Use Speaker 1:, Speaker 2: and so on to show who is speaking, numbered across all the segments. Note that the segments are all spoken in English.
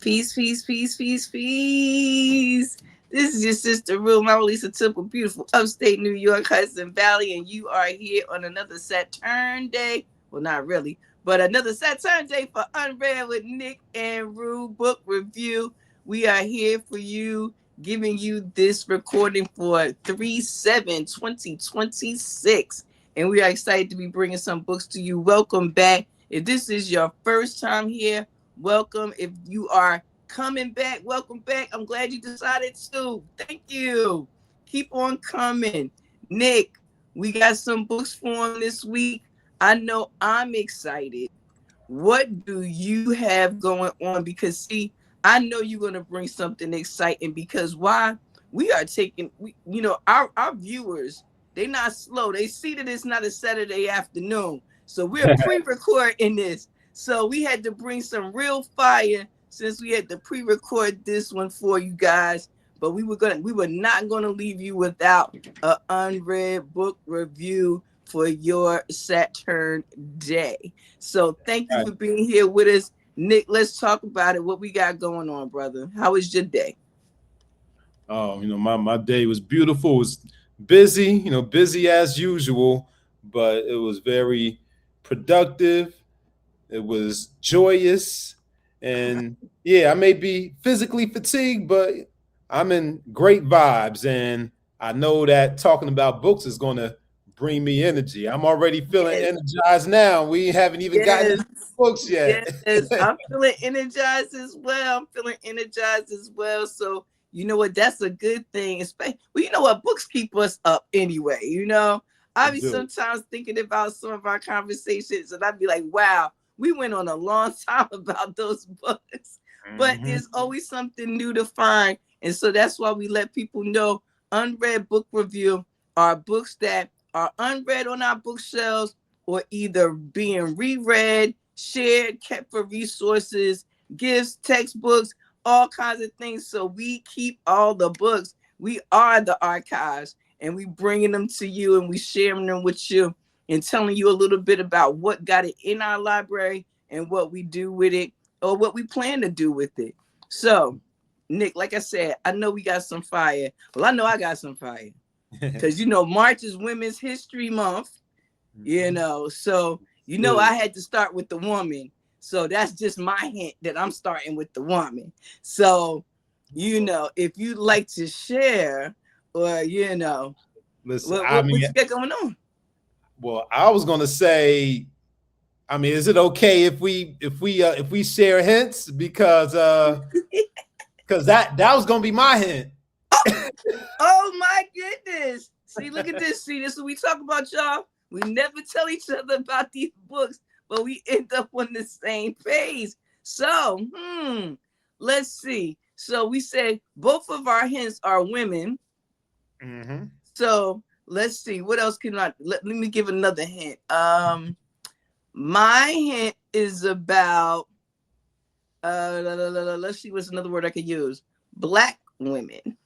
Speaker 1: Peace, peace, peace, peace, peace. This is your sister, MaWu Lisa Temple, beautiful upstate New York, Hudson Valley, and you are here on another Saturn day. Well, not really, but another Saturn day for UnRead with Nick and Roo book review. We are here for you, giving you this recording for 3/7/2026, and we are excited to be bringing some books to you. Welcome back. If this is your first time here, welcome. If you are coming back, welcome back. I'm glad you decided to. Thank you. Keep on coming. Nick, we got some books for him this week. I know I'm excited. What do you have going on? Because see, I know you're going to bring something exciting because why? We are taking, our viewers, they're not slow. They see that it's not a Saturday afternoon. So we're pre-recording this. So we had to bring some real fire since we had to pre-record this one for you guys. But we were not gonna leave you without an unread book review for your Saturn day. So thank you for being here with us. Nick, let's talk about it. What we got going on, brother? How was your day?
Speaker 2: Oh, my day was beautiful. It was busy, busy as usual, but it was very productive. It was joyous. And yeah, I may be physically fatigued, but I'm in great vibes. And I know that talking about books is going to bring me energy. I'm already feeling energized now. We haven't even gotten into books yet.
Speaker 1: Yes, I'm feeling energized as well. So, you know what? That's a good thing. Well, you know what? Books keep us up anyway, I be sometimes thinking about some of our conversations and I'd be like, wow, we went on a long time about those books. But there's always something new to find. And so that's why we let people know unread book review are books that are unread on our bookshelves or either being reread, shared, kept for resources, gifts, textbooks, all kinds of things. So we keep all the books. We are the archives and we bringing them to you and we sharing them with you and telling you a little bit about what got it in our library and what we do with it or what we plan to do with it. So, Nick, like I said, I know we got some fire. Well, I know I got some fire because, March is Women's History Month, so, I had to start with the woman. So that's just my hint that I'm starting with the woman. So, if you'd like to share or,
Speaker 2: Listen,
Speaker 1: what you got going on?
Speaker 2: Well, I was gonna say, is it okay if we share hints because that was gonna be my hint.
Speaker 1: Oh my goodness! See, look at this. See, this is what we talk about, y'all. We never tell each other about these books, but we end up on the same page. So, let's see. So we said both of our hints are women. So let's see. What else can I? Let me give another hint. My hint is about. Let's see. What's another word I could use? Black women.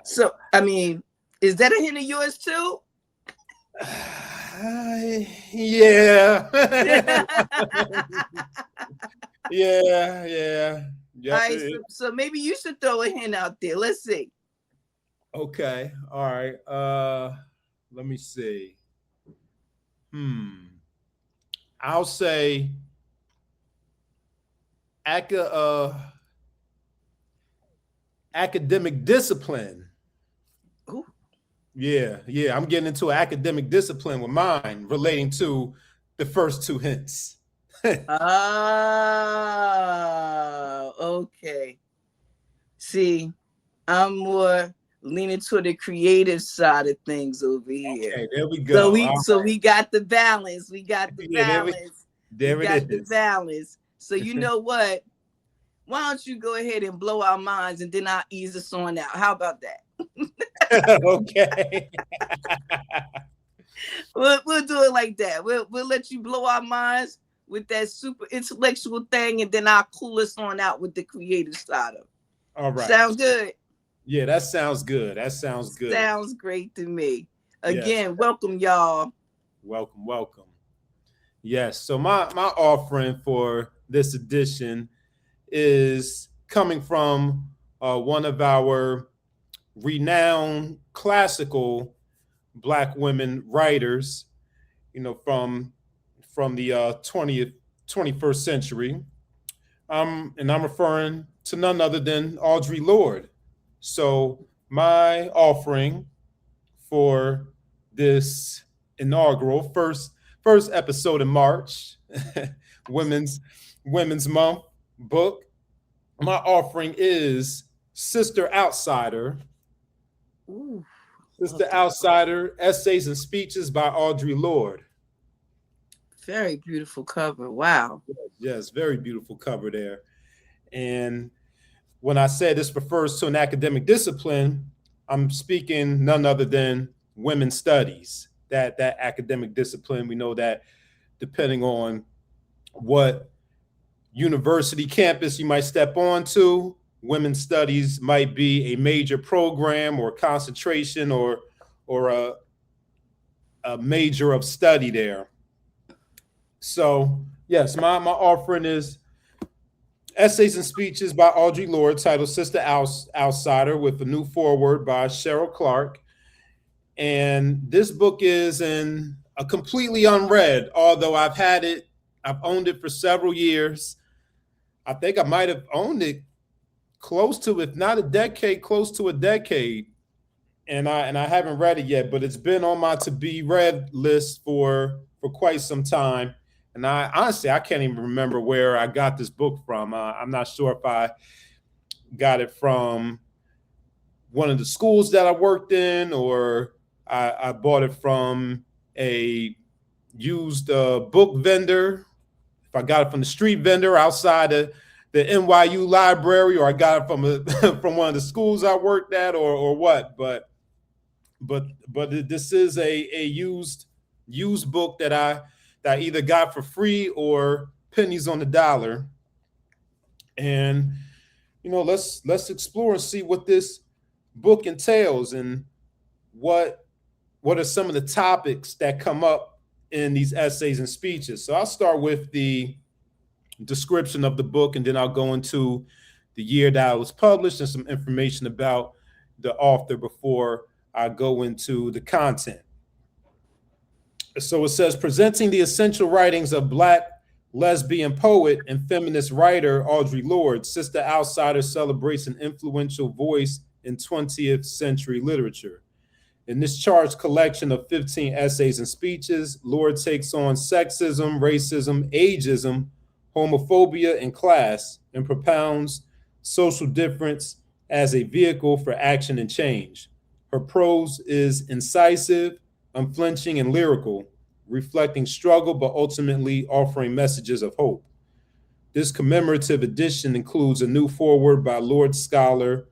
Speaker 1: So, is that a hint of yours too?
Speaker 2: Yeah. Yeah.
Speaker 1: All right, so maybe you should throw a hint out there. Let's see.
Speaker 2: Okay. All right. Let me see. I'll say academic discipline.
Speaker 1: Ooh.
Speaker 2: Yeah. I'm getting into academic discipline with mine relating to the first two hints.
Speaker 1: Okay. See, I'm more leaning toward the creative side of things over here.
Speaker 2: Okay, there we go.
Speaker 1: So we got the balance. We got the balance.
Speaker 2: There we got the
Speaker 1: balance. So you know what? Why don't you go ahead and blow our minds and then I'll ease us on out. How about that?
Speaker 2: Okay.
Speaker 1: We'll do it like that. We'll let you blow our minds with that super intellectual thing, and then I'll cool us on out with the creative side of it.
Speaker 2: All right.
Speaker 1: Sounds good.
Speaker 2: Yeah, that sounds good.
Speaker 1: Sounds great to me. Again, welcome, y'all.
Speaker 2: Welcome. Yes. So my offering for this edition is coming from one of our renowned classical Black women writers, from the 20th 21st century. And I'm referring to none other than Audre Lorde. So my offering for this inaugural first episode in March, women's women's month book, my offering is Sister Outsider.
Speaker 1: Ooh, love
Speaker 2: Sister
Speaker 1: that.
Speaker 2: Outsider, Essays and Speeches by Audre Lorde.
Speaker 1: Very beautiful cover. Wow.
Speaker 2: Yes, very beautiful cover there. And when I say this refers to an academic discipline, I'm speaking none other than women's studies. That academic discipline, we know that depending on what university campus you might step onto, women's studies might be a major program or concentration or a major of study there. So yes, my offering is Essays and Speeches by Audre Lorde, titled Sister Outsider, with a new foreword by Cheryl Clark. And this book is in a completely unread, although I've owned it for several years. I think I might have owned it close to, if not a decade, close to a decade. And I haven't read it yet, but it's been on my to be read list for quite some time. And I honestly, I can't even remember where I got this book from. I'm not sure if I got it from one of the schools that I worked in, or I bought it from a used book vendor. If I got it from the street vendor outside the NYU library, or I got it from from one of the schools I worked at, or what. But this is a used book that I either got for free or pennies on the dollar. And let's explore and see what this book entails, and what are some of the topics that come up in these essays and speeches. So I'll start with the description of the book, and then I'll go into the year that it was published and some information about the author before I go into the content. So it says, presenting the essential writings of Black lesbian poet and feminist writer Audre Lorde, Sister Outsider celebrates an influential voice in 20th century literature. In this charged collection of 15 essays and speeches, Lorde takes on sexism, racism, ageism, homophobia, and class, and propounds social difference as a vehicle for action and change. Her prose is incisive, unflinching, and lyrical, reflecting struggle but ultimately offering messages of hope. This commemorative edition includes a new foreword by Lorde scholar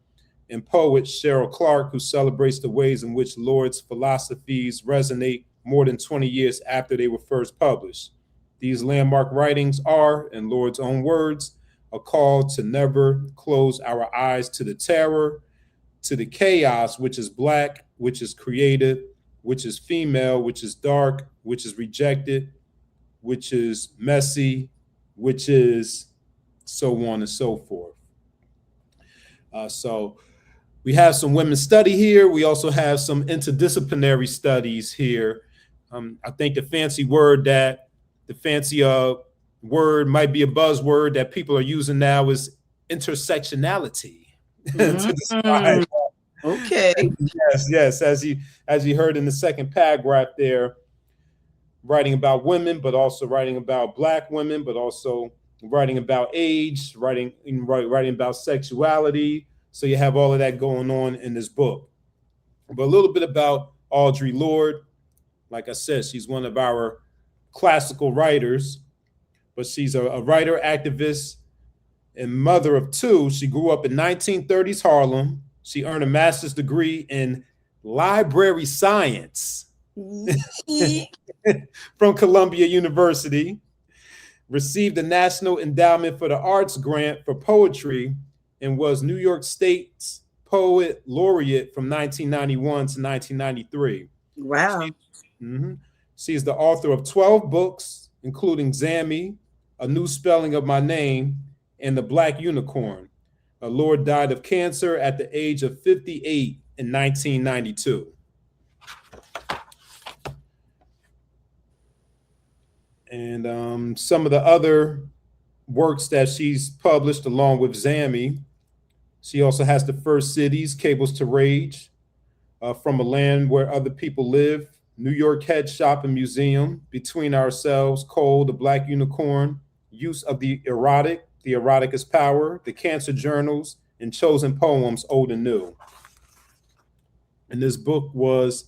Speaker 2: and poet Cheryl Clark, who celebrates the ways in which Lorde's philosophies resonate more than 20 years after they were first published. These landmark writings are, in Lorde's own words, a call to never close our eyes to the terror, to the chaos, which is Black, which is creative, which is female, which is dark, which is rejected, which is messy, which is so on and so forth. So we have some women's study here. We also have some interdisciplinary studies here. I think the fancy word might be a buzzword that people are using now is intersectionality. To describe.
Speaker 1: Okay.
Speaker 2: Yes. As you heard in the second paragraph there, writing about women, but also writing about Black women, but also writing about age, writing about sexuality. So you have all of that going on in this book. But a little bit about Audre Lorde. Like I said, she's one of our classical writers, but she's a writer, activist, and mother of two. She grew up in 1930s Harlem. She earned a master's degree in library science from Columbia University, received the National Endowment for the Arts grant for poetry, and was New York State's Poet Laureate from 1991 to 1993.
Speaker 1: Wow.
Speaker 2: She is the author of 12 books, including Zammy, A New Spelling of My Name, and The Black Unicorn. Lord died of cancer at the age of 58 in 1992. And some of the other works that she's published along with Zammy, she also has The First Cities, Cables to Rage, From a Land Where Other People Live, New York Head Shop and Museum, Between Ourselves, Coal, The Black Unicorn, Use of the Erotic is Power, The Cancer Journals, and Chosen Poems, Old and New. And this book was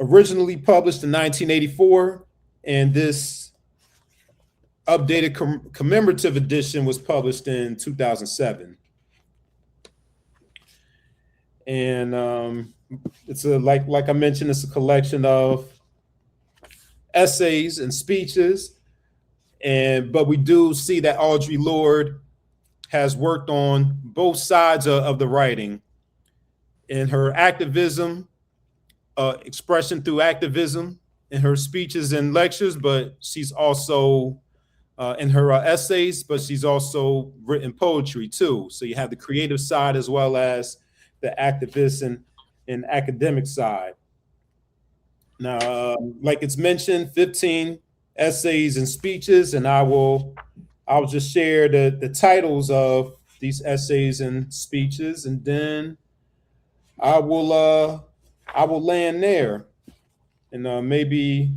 Speaker 2: originally published in 1984, and this updated commemorative edition was published in 2007. And it's like I mentioned, it's a collection of essays and speeches. But we do see that Audre Lorde has worked on both sides of the writing, in her activism, expression through activism, in her speeches and lectures, but she's also in her essays, but she's also written poetry too. So you have the creative side as well as the activist and academic side. Now, like it's mentioned, 15 essays and speeches, and I'll just share the titles of these essays and speeches, and then I will land there. And maybe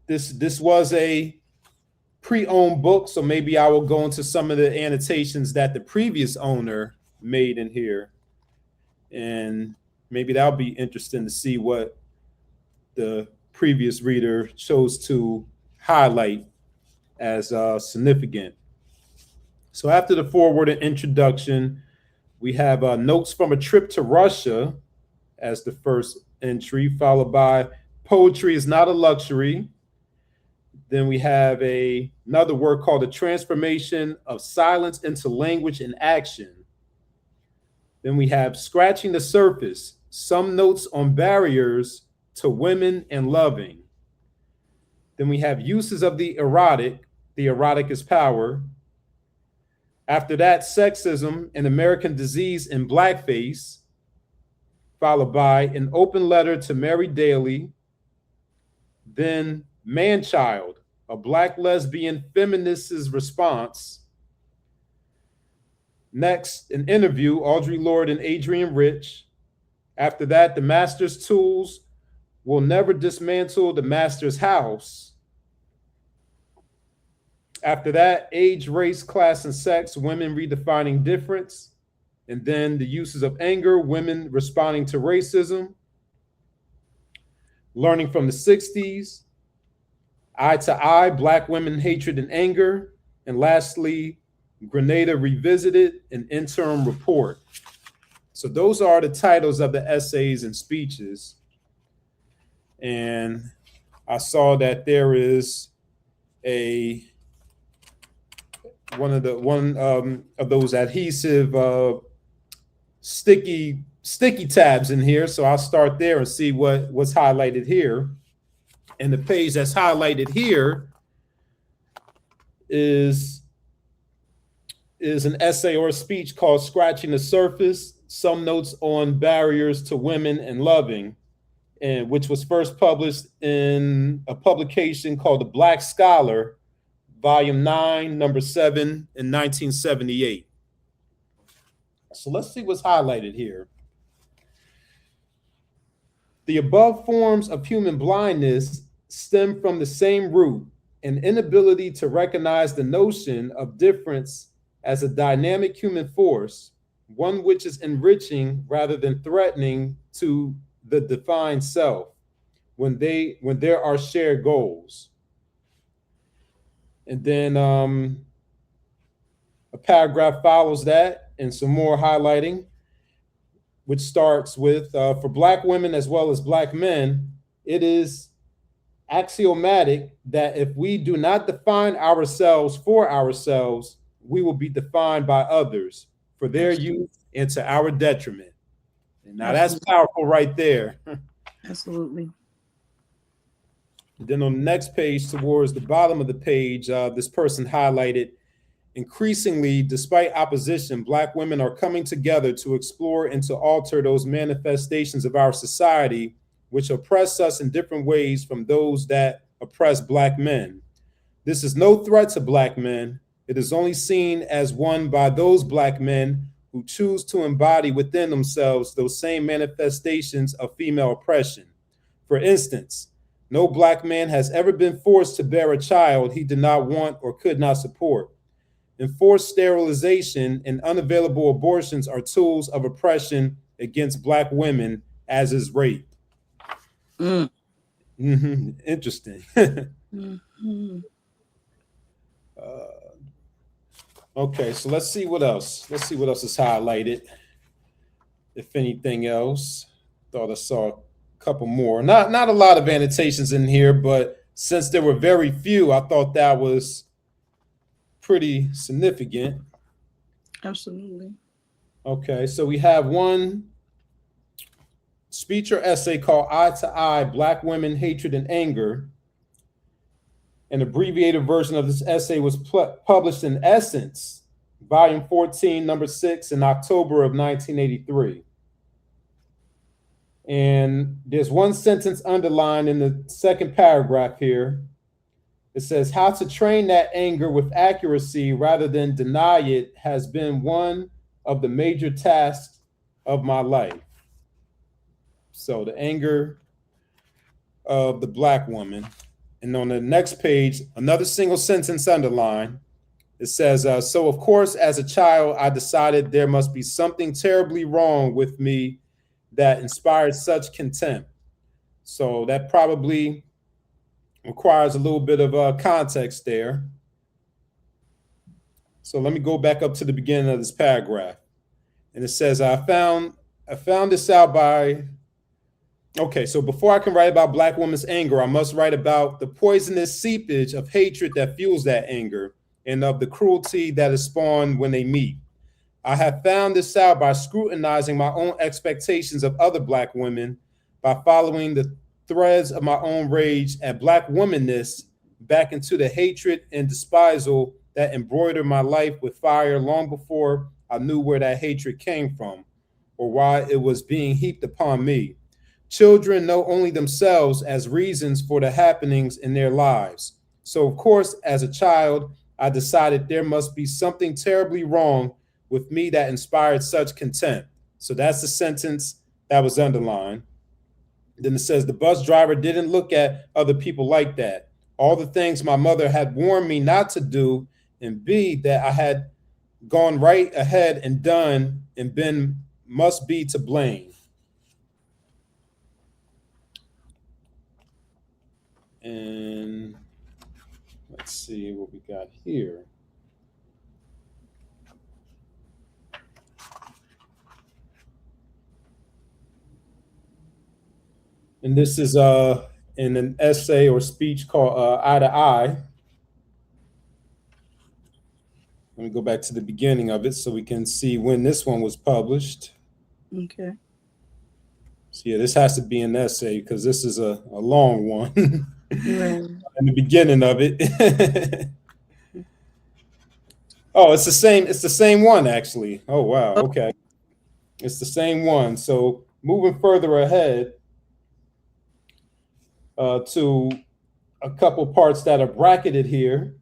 Speaker 2: this was a pre-owned book, so maybe I will go into some of the annotations that the previous owner made in here, and maybe that'll be interesting to see what the previous reader chose to highlight as significant. So after the foreword and introduction, we have Notes from a Trip to Russia as the first entry, followed by Poetry is Not a Luxury. Then we have another work called The Transformation of Silence into Language and Action. Then we have Scratching the Surface, Some Notes on Barriers to Women and Loving. Then we have Uses of the Erotic is Power. After that, Sexism, an American Disease in Blackface, followed by An Open Letter to Mary Daly. Then Man-Child, a Black lesbian feminist's response. Next, an interview, Audre Lorde and Adrienne Rich. After that, The Master's Tools Will Never Dismantle the Master's House. After that, Age, Race, Class, and Sex, Women Redefining Difference. And then The Uses of Anger, Women Responding to Racism. Learning from the 60s. Eye to Eye, Black Women, Hatred, and Anger. And lastly, Grenada Revisited, an Interim Report. So those are the titles of the essays and speeches. And I saw that there is one of those adhesive sticky tabs in here. So I'll start there and see what's highlighted here. And the page that's highlighted here is an essay or a speech called Scratching the Surface, Some Notes on Barriers to Women and Loving, and which was first published in a publication called The Black Scholar, Volume 9, Number 7 in 1978. So let's see what's highlighted here. The above forms of human blindness stem from the same root, an inability to recognize the notion of difference as a dynamic human force, one which is enriching rather than threatening to the defined self when there are shared goals. And then a paragraph follows that and some more highlighting, which starts with, for Black women as well as Black men, it is axiomatic that if we do not define ourselves for ourselves, we will be defined by others for their use and to our detriment. And now that's powerful right there.
Speaker 1: Absolutely.
Speaker 2: Then on the next page, towards the bottom of the page, this person highlighted, increasingly, despite opposition, Black women are coming together to explore and to alter those manifestations of our society which oppress us in different ways from those that oppress Black men. This is no threat to Black men. It is only seen as one by those Black men who choose to embody within themselves those same manifestations of female oppression. For instance, no Black man has ever been forced to bear a child he did not want or could not support. Enforced sterilization and unavailable abortions are tools of oppression against Black women, as is rape. Interesting. Okay, so let's see what else. Let's see what else is highlighted. If anything else, thought I saw a couple more. Not a lot of annotations in here, but since there were very few, I thought that was pretty significant.
Speaker 1: Absolutely.
Speaker 2: Okay, so we have one speech or essay called Eye to Eye, Black Women, Hatred and Anger. An abbreviated version of this essay was published in Essence, volume 14, number 6, in October of 1983. And there's one sentence underlined in the second paragraph here. It says, how to train that anger with accuracy rather than deny it has been one of the major tasks of my life. So the anger of the Black woman. And on the next page, another single sentence underlined. It says, so of course, as a child, I decided there must be something terribly wrong with me that inspired such contempt. So that probably requires a little bit of context there. So let me go back up to the beginning of this paragraph. And it says, I found this out by, okay, so before I can write about Black women's anger, I must write about the poisonous seepage of hatred that fuels that anger and of the cruelty that is spawned when they meet. I have found this out by scrutinizing my own expectations of other Black women, by following the threads of my own rage at Black womanness back into the hatred and despisal that embroidered my life with fire long before I knew where that hatred came from or why it was being heaped upon me. Children know only themselves as reasons for the happenings in their lives. So, of course, as a child, I decided there must be something terribly wrong with me that inspired such contempt. So that's the sentence that was underlined. Then it says, the bus driver didn't look at other people like that. All the things my mother had warned me not to do, and B, that I had gone right ahead and done and been must be to blame. And let's see what we got here. And this is in an essay or speech called Eye to Eye. Let me go back to the beginning of it so we can see when this one was published.
Speaker 1: Okay.
Speaker 2: So yeah, this has to be an essay because this is a long one.
Speaker 1: Right.
Speaker 2: In the beginning of it. Oh, it's the same one actually. Oh wow, okay. It's the same one. So moving further ahead to a couple parts that are bracketed here.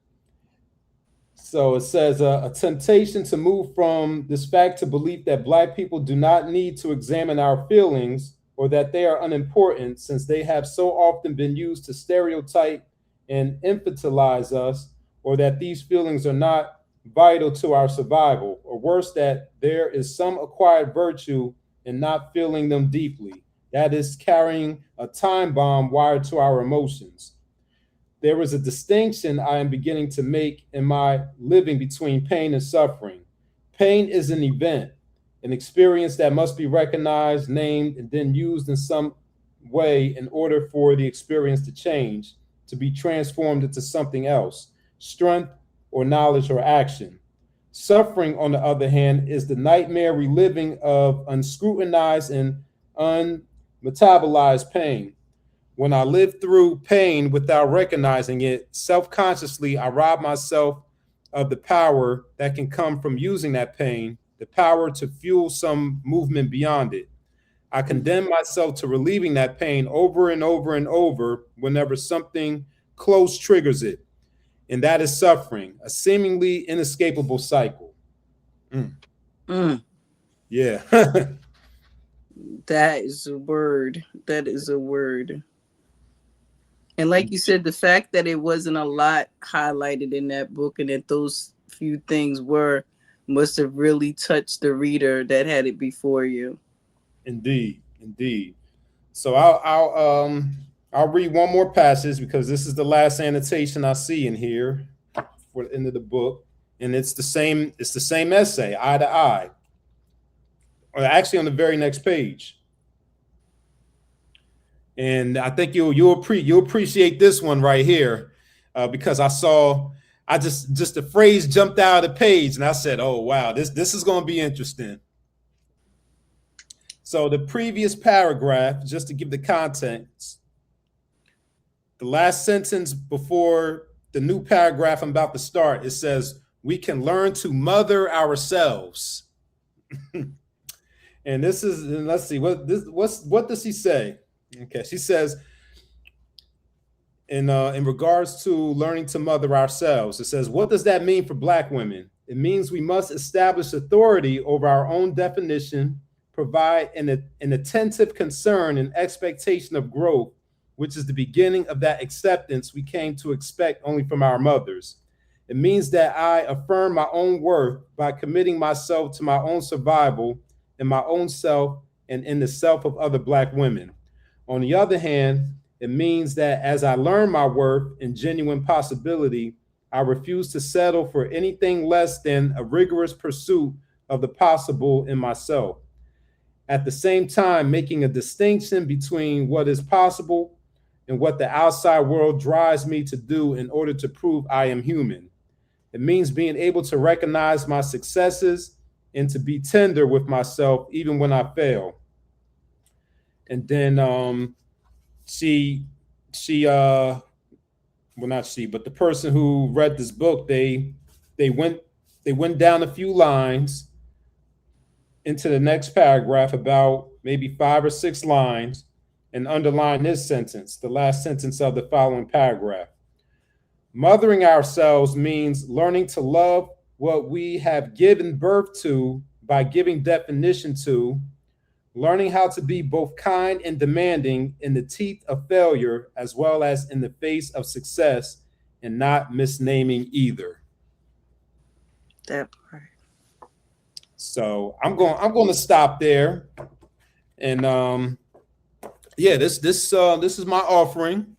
Speaker 2: So it says a temptation to move from this fact to belief that Black people do not need to examine our feelings or that they are unimportant since they have so often been used to stereotype and infantilize us, or that these feelings are not vital to our survival, or worse, that there is some acquired virtue in not feeling them deeply. That is carrying a time bomb wired to our emotions. There is a distinction I am beginning to make in my living between pain and suffering. Pain is an event, an experience that must be recognized, named, and then used in some way in order for the experience to change, to be transformed into something else, strength or knowledge or action. Suffering, on the other hand, is the nightmare reliving of unscrutinized and unmetabolized pain. When I live through pain without recognizing it, self-consciously, I rob myself of the power that can come from using that pain, the power to fuel some movement beyond it. I condemn myself to relieving that pain over and over and over whenever something close triggers it. And that is suffering, a seemingly inescapable cycle. Mm.
Speaker 1: Mm.
Speaker 2: Yeah.
Speaker 1: That is a word. That is a word. And like you said, the fact that it wasn't a lot highlighted in that book and that those few things were must have really touched the reader that had it before you.
Speaker 2: Indeed, indeed. So I'll read one more passage because this is the last annotation I see in here for the end of the book, and it's the same essay, eye to eye, or actually on the very next page. And I think you'll appreciate this one right here because I just the phrase jumped out of the page and I said, oh wow, this is going to be interesting. So the previous paragraph, just to give the context, the last sentence before the new paragraph I'm about to start, it says, we can learn to mother ourselves. And this is, and let's see, what does she say? Okay, she says, in regards to learning to mother ourselves, it says, what does that mean for Black women? It means we must establish authority over our own definition, provide an attentive concern and expectation of growth, which is the beginning of that acceptance we came to expect only from our mothers. It means that I affirm my own worth by committing myself to my own survival in my own self and in the self of other Black women. On the other hand, it means that as I learn my worth and genuine possibility, I refuse to settle for anything less than a rigorous pursuit of the possible in myself. At the same time, making a distinction between what is possible and what the outside world drives me to do in order to prove I am human. It means being able to recognize my successes and to be tender with myself even when I fail. And then well, not she, but the person who read this book, they went down a few lines into the next paragraph, about maybe 5 or 6 lines, and underline this sentence, the last sentence of the following paragraph. Mothering ourselves means learning to love what we have given birth to by giving definition to, learning how to be both kind and demanding in the teeth of failure as well as in the face of success, and not misnaming either.
Speaker 1: That part.
Speaker 2: So I'm going to stop there, and yeah, this is my offering.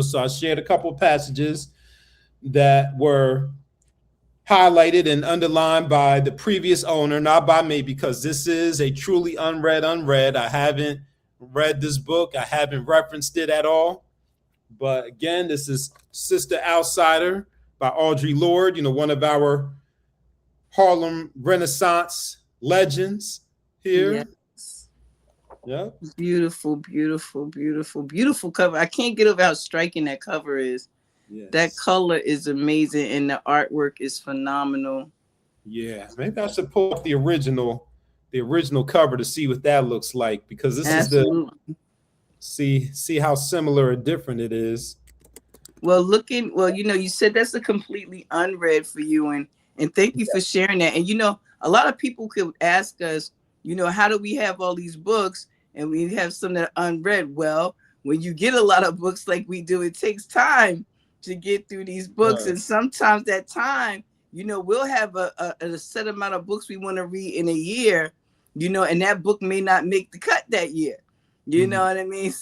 Speaker 2: So I shared a couple of passages that were highlighted and underlined by the previous owner, not by me, because this is a truly unread. I haven't read this book. I haven't referenced it at all. But again, this is Sister Outsider by Audre Lorde, one of our Harlem Renaissance legends here.
Speaker 1: Yes.
Speaker 2: Yeah.
Speaker 1: Beautiful, beautiful, beautiful, beautiful cover. I can't get over how striking that cover is. Yes. That color is amazing and the artwork is phenomenal.
Speaker 2: Yeah, maybe I should pull up the original cover to see what that looks like, because this Absolutely. Is the see how similar or different it is.
Speaker 1: Well, you said that's a completely unread for you, and thank you for sharing that. And a lot of people could ask us, how do we have all these books and we have some that are unread? Well, when you get a lot of books like we do, it takes time to get through these books. Right. And sometimes that time, we'll have a set amount of books we want to read in a year, and that book may not make the cut that year. You know what I mean?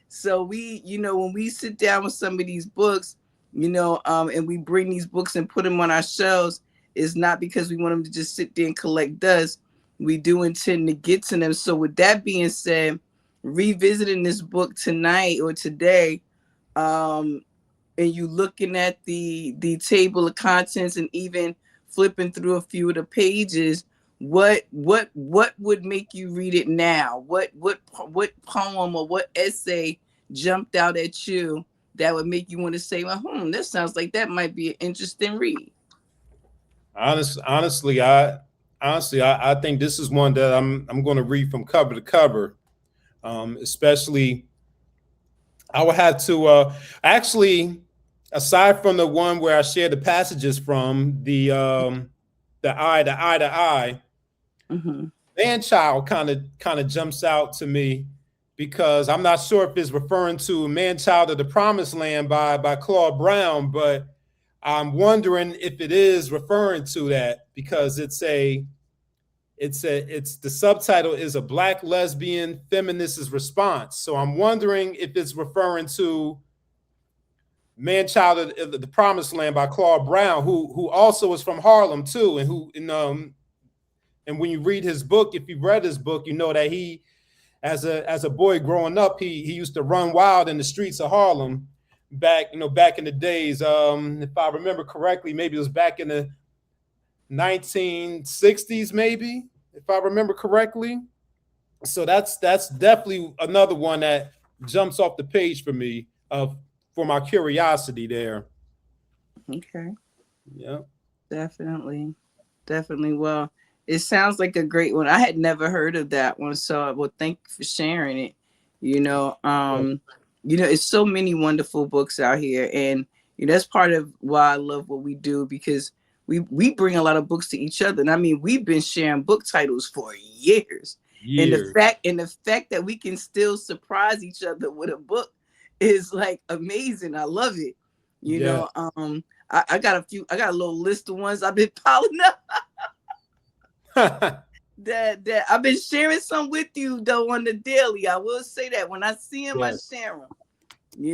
Speaker 1: So we, when we sit down with some of these books, and we bring these books and put them on our shelves, it's not because we want them to just sit there and collect dust. We do intend to get to them. So with that being said, revisiting this book tonight or today, and you looking at the table of contents and even flipping through a few of the pages, what would make you read it now? What poem or what essay jumped out at you that would make you want to say, well, that sounds like that might be an interesting read?
Speaker 2: Honestly, I think this is one that I'm going to read from cover to cover. Especially, I would have to actually, aside from the one where I share the passages from the eye to eye to eye,
Speaker 1: Mm-hmm.
Speaker 2: man child kind of jumps out to me because I'm not sure if it's referring to Man Child of the Promised Land by Claude Brown, but I'm wondering if it is referring to that because it's the subtitle is a Black lesbian feminist's response. So I'm wondering if it's referring to Man Child of the Promised Land by Claude Brown, who also is from Harlem too, and when you read his book, if you've read his book, you know that he, as a boy growing up, he used to run wild in the streets of Harlem back in the days. If I remember correctly, maybe it was back in the 1960s, maybe, if I remember correctly. So that's definitely another one that jumps off the page for me for my curiosity there.
Speaker 1: Okay.
Speaker 2: Yeah.
Speaker 1: Definitely. Definitely. Well, it sounds like a great one. I had never heard of that one, so well, thank you for sharing it. You know, it's so many wonderful books out here, and that's part of why I love what we do, because we bring a lot of books to each other. And I mean, we've been sharing book titles for years. And
Speaker 2: Years.
Speaker 1: the fact that we can still surprise each other with a book is like amazing. I love it.
Speaker 2: Yeah.
Speaker 1: I got a little list of ones I've been piling up that I've been sharing some with you though on the daily. I will say that when I see them, I
Speaker 2: Yes.
Speaker 1: share them.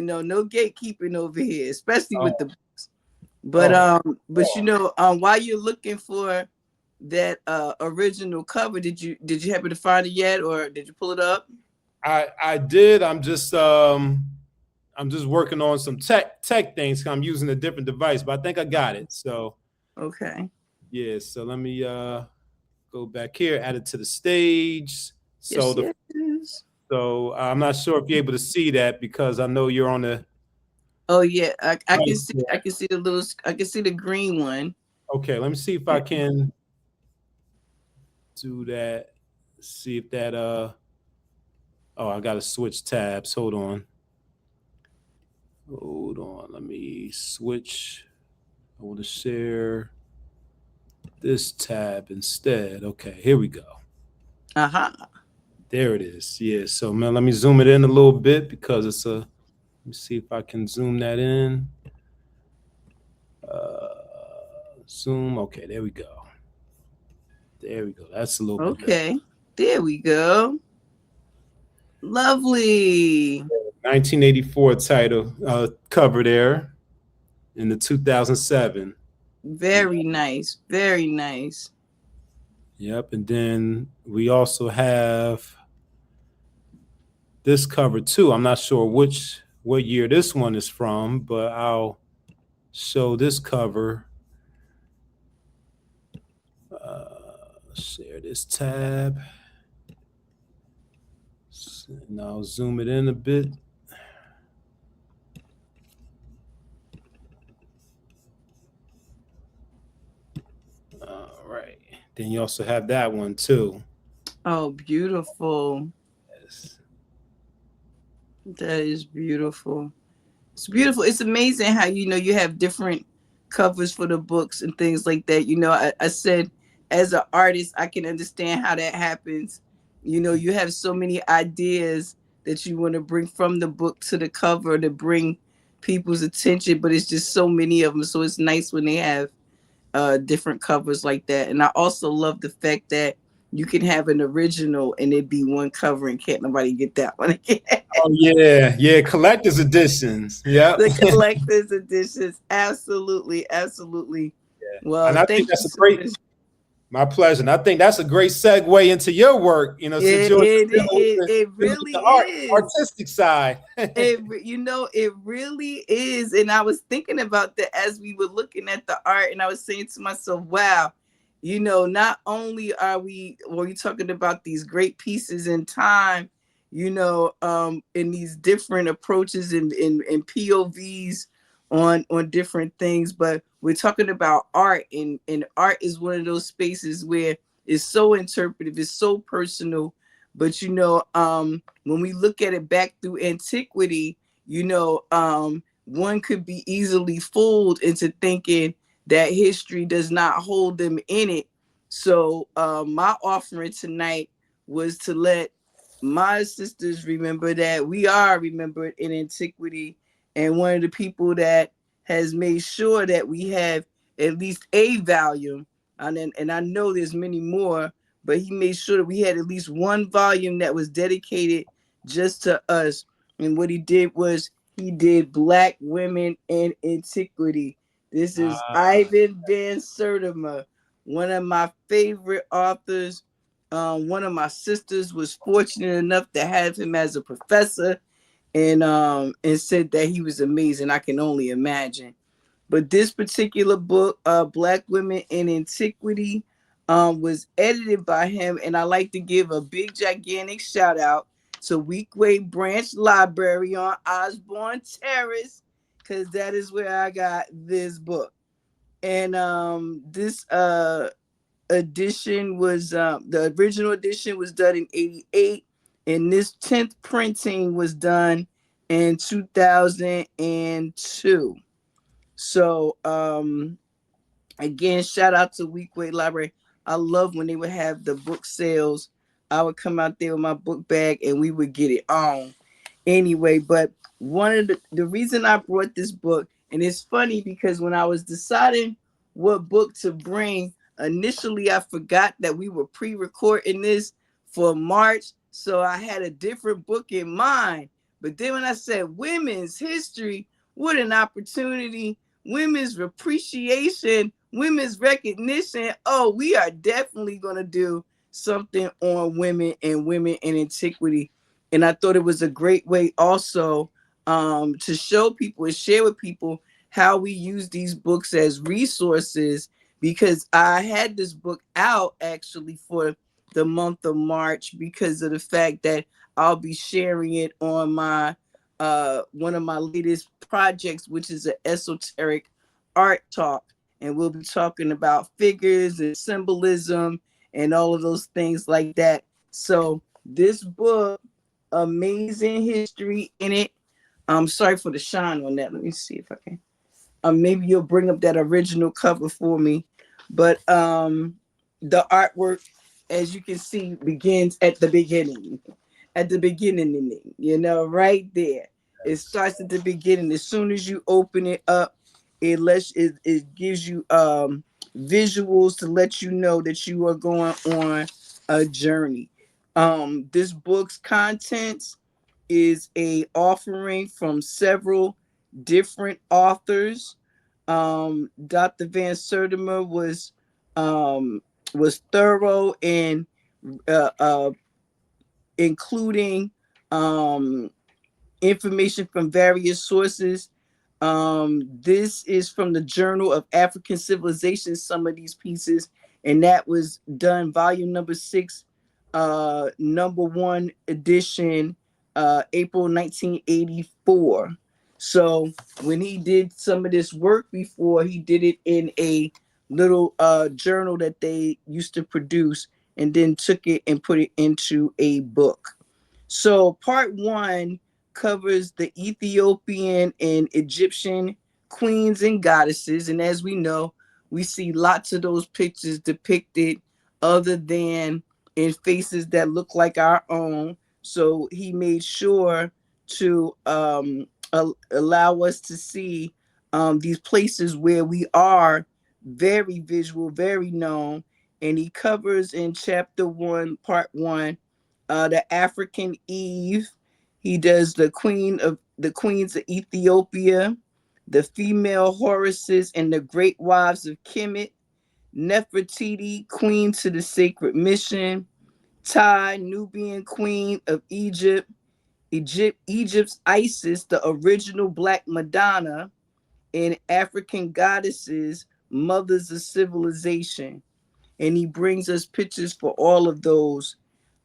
Speaker 1: No gatekeeping over here, especially with
Speaker 2: Oh,
Speaker 1: the books. But
Speaker 2: oh,
Speaker 1: while you're looking for that original cover, did you happen to find it yet, or did you pull it up?
Speaker 2: I did. I'm just working on some tech things. I'm using a different device, but I think I got it. So
Speaker 1: Okay.
Speaker 2: yeah. So let me go back here, add it to the stage. So
Speaker 1: Yes, yes.
Speaker 2: so I'm not sure if you're able to see that because I know you're on the.
Speaker 1: Oh yeah, I can
Speaker 2: Right.
Speaker 1: see I can see the green one.
Speaker 2: Okay, let me see if I can do that. See if that oh, I gotta switch tabs. Hold on. Let me switch. I want to share this tab instead. Okay, here we go.
Speaker 1: Uh-huh.
Speaker 2: There it is. Yeah. So man, let me zoom it in a little bit because it's a. Let me see if I can zoom that in. Zoom. Okay, there we go. There we go. That's a little bit better.
Speaker 1: Okay. There we go. Lovely.
Speaker 2: 1984 title cover there in the 2007.
Speaker 1: Very nice. Very nice.
Speaker 2: Yep. And then we also have this cover too. I'm not sure what year this one is from, but I'll show this cover. Share this tab. And I'll zoom it in a bit. All right. Then you also have that one too.
Speaker 1: Oh, beautiful.
Speaker 2: Yes.
Speaker 1: That is beautiful. It's beautiful. It's amazing how you have different covers for the books and things like that. I said as an artist, I can understand how that happens. You have so many ideas that you want to bring from the book to the cover to bring people's attention, but it's just so many of them. So it's nice when they have different covers like that. And I also love the fact that you can have an original and it be one cover and can't nobody get that one again.
Speaker 2: Oh yeah, collector's editions. Yeah.
Speaker 1: The collector's editions. Absolutely, absolutely.
Speaker 2: And
Speaker 1: Well,
Speaker 2: I think
Speaker 1: thank you
Speaker 2: that's a
Speaker 1: so
Speaker 2: great
Speaker 1: much.
Speaker 2: my pleasure. And I think that's a great segue into your work, since you're
Speaker 1: It
Speaker 2: dealing with
Speaker 1: really
Speaker 2: the
Speaker 1: is.
Speaker 2: artistic side.
Speaker 1: It really is. And I was thinking about that as we were looking at the art, and I was saying to myself, wow, not only are we talking about these great pieces in time, in these different approaches and POVs on different things, but we're talking about art, and art is one of those spaces where it's so interpretive, it's so personal. But when we look at it back through antiquity, one could be easily fooled into thinking that history does not hold them in it. So my offering tonight was to let my sisters remember that we are remembered in antiquity, and one of the people that has made sure that we have at least a volume, and I know there's many more, but he made sure that we had at least one volume that was dedicated just to us. And what he did was he did Black Women in Antiquity. This is Ivan Van Sertima, one of my favorite authors. One of my sisters was fortunate enough to have him as a professor, and said that he was amazing. I can only imagine. But this particular book, Black Women in Antiquity, was edited by him, and I like to give a big gigantic shout out to Weekway Branch Library on Osborne Terrace, because that is where I got this book. And this edition was the original edition was done in 88, and this 10th printing was done in 2002. So again, shout out to Weekway Library. I love when they would have the book sales. I would come out there with my book bag and we would get it on. Anyway, but one of the reason I brought this book, and it's funny because when I was deciding what book to bring, initially I forgot that we were pre-recording this for March, so I had a different book in mind. But then when I said women's history, what an opportunity! Women's appreciation, women's recognition. Oh, we are definitely going to do something on women and women in antiquity. And I thought it was a great way also to show people and share with people how we use these books as resources, because I had this book out actually for the month of March because of the fact that I'll be sharing it on my one of my latest projects, which is an esoteric art talk. And we'll be talking about figures and symbolism and all of those things like that. So this book, amazing history in it. I'm sorry for the shine on that. Let me see if I can. Maybe you'll bring up that original cover for me. But the artwork, as you can see, begins at the beginning. At the beginning, right there. It starts at the beginning. As soon as you open it up, it gives you visuals to let you know that you are going on a journey. This book's contents is a offering from several different authors. Dr. Van Sertima was thorough in uh, uh, including um, information from various sources. This is from the Journal of African Civilization, some of these pieces, and that was done volume number 6, number 1 edition, April 1984. So when he did some of this work before, he did it in a little journal that they used to produce, and then took it and put it into a book. So part 1 covers the Ethiopian and Egyptian queens and goddesses. And as we know, we see lots of those pictures depicted other than in faces that look like our own. So he made sure to allow us to see these places where we are very visual, very known. And he covers in chapter 1, part 1, the African Eve. He does the queens of Ethiopia, the female Horuses and the great wives of Kemet, Nefertiti, queen to the sacred mission, Tai, Nubian queen of Egypt's Isis, the original Black Madonna, and African goddesses, mothers of civilization. and he brings us pictures for all of those.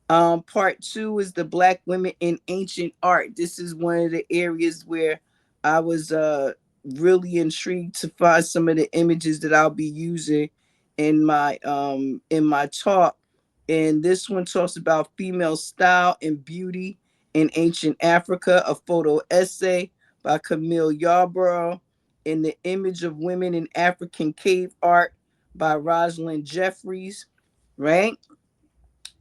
Speaker 1: Part two is the Black women in ancient art. This is one of the areas where I was really intrigued to find some of the images that I'll be using in my talk. And this one talks about female style and beauty in ancient Africa, a photo essay by Camille Yarborough, and the image of women in African cave art by Rosalind Jeffries, right?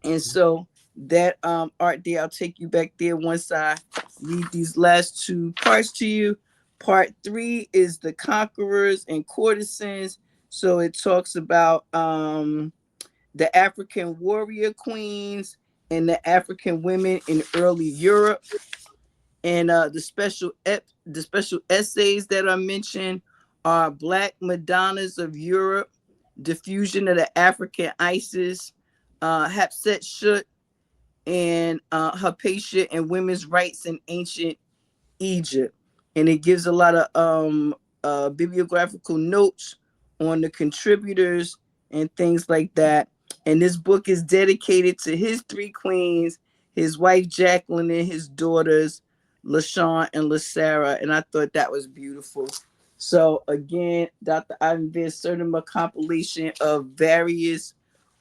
Speaker 1: And so that art there, I'll take you back there once I read these last two parts to you. Part three is the conquerors and courtesans. So it talks about the African warrior queens and the African women in early Europe. And the special essays that are mentioned are Black Madonnas of Europe, Diffusion of the African Isis, Hatshepsut, and Hypatia and women's rights in ancient Egypt. And it gives a lot of bibliographical notes on the contributors and things like that. And this book is dedicated to his three queens, his wife Jacqueline, and his daughters LaShawn and LaSarah. And I thought that was beautiful. So again, Dr. Ivan Van Sertima, a compilation of various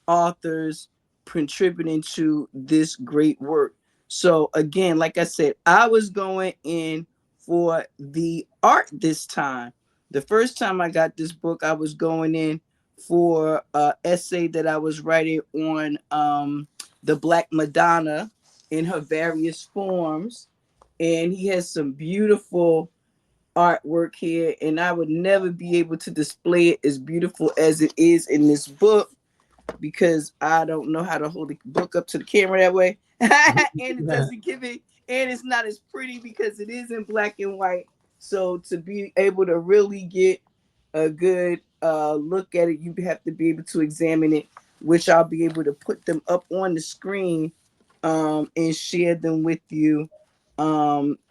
Speaker 1: authors contributing to this great work. So again, like I said, I was going in for the art this time. The first time I got this book, I was going in for an essay that I was writing on the Black Madonna in her various forms. And he has some beautiful artwork here, and I would never be able to display it as beautiful as it is in this book because I don't know how to hold the book up to the camera that way. And it doesn't give it, and it's not as pretty because it is in black and white. So to be able to really get a good look at it, you have to be able to examine it, which I'll be able to put them up on the screen and share them with you